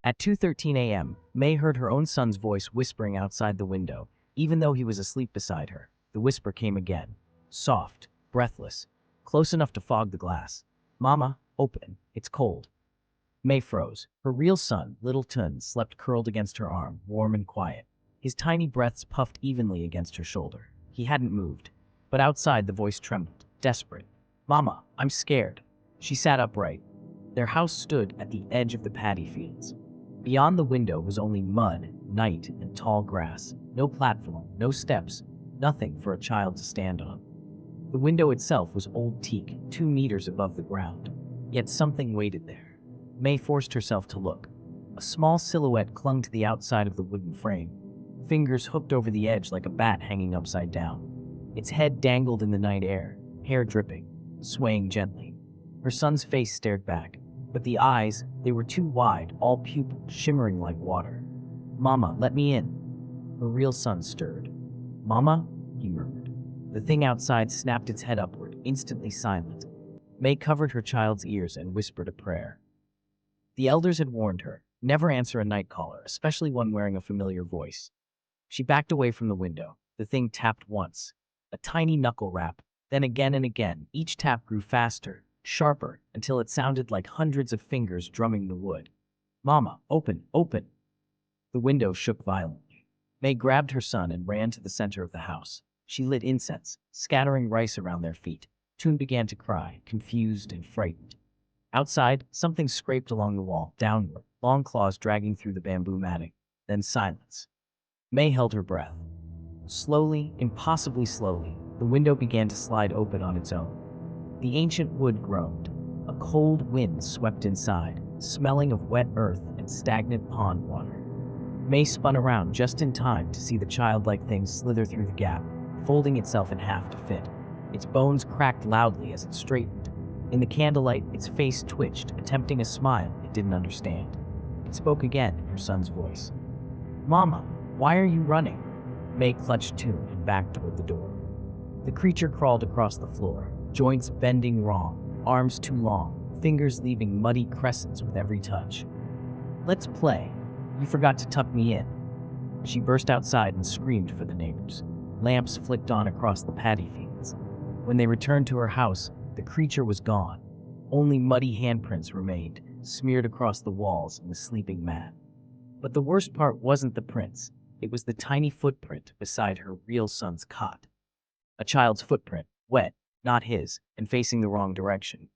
At 2:13 a.m., May heard her own son's voice whispering outside the window, even though he was asleep beside her. The whisper came again, soft, breathless, close enough to fog the glass. "Mama, open, it's cold." May froze. Her real son, little Tun, slept curled against her arm, warm and quiet. His tiny breaths puffed evenly against her shoulder. He hadn't moved. But outside the voice trembled, desperate. "Mama, I'm scared." She sat upright. Their house stood at the edge of the paddy fields. Beyond the window was only mud, night, and tall grass. No platform, no steps, nothing for a child to stand on. The window itself was old teak, 2 meters above the ground. Yet something waited there. May forced herself to look. A small silhouette clung to the outside of the wooden frame, fingers hooked over the edge like a bat hanging upside down. Its head dangled in the night air, hair dripping, swaying gently. Her son's face stared back, but the eyes, they were too wide, all pupils, shimmering like water. "Mama, let me in." Her real son stirred. "Mama?" he murmured. The thing outside snapped its head upward, instantly silent. May covered her child's ears and whispered a prayer. The elders had warned her, never answer a night caller, especially one wearing a familiar voice. She backed away from the window. The thing tapped once, a tiny knuckle rap, then again and again. Each tap grew faster, sharper, until it sounded like hundreds of fingers drumming the wood. "Mama, open, open." The window shook violently. May grabbed her son and ran to the center of the house. She lit incense, scattering rice around their feet. Toon began to cry, confused and frightened. Outside, something scraped along the wall, downward, long claws dragging through the bamboo matting. Then silence. May held her breath. Slowly, impossibly slowly, the window began to slide open on its own. The ancient wood groaned. A cold wind swept inside, smelling of wet earth and stagnant pond water. May spun around just in time to see the childlike thing slither through the gap, folding itself in half to fit. Its bones cracked loudly as it straightened. In the candlelight, its face twitched, attempting a smile it didn't understand. It spoke again in her son's voice. "Mama, why are you running?" May clutched Toon and backed toward the door. The creature crawled across the floor, joints bending wrong, arms too long, fingers leaving muddy crescents with every touch. "Let's play. You forgot to tuck me in." She burst outside and screamed for the neighbors. Lamps flicked on across the paddy fields. When they returned to her house, the creature was gone. Only muddy handprints remained, smeared across the walls and the sleeping mat. But the worst part wasn't the prints. It was the tiny footprint beside her real son's cot. A child's footprint, wet, not his, and facing the wrong direction.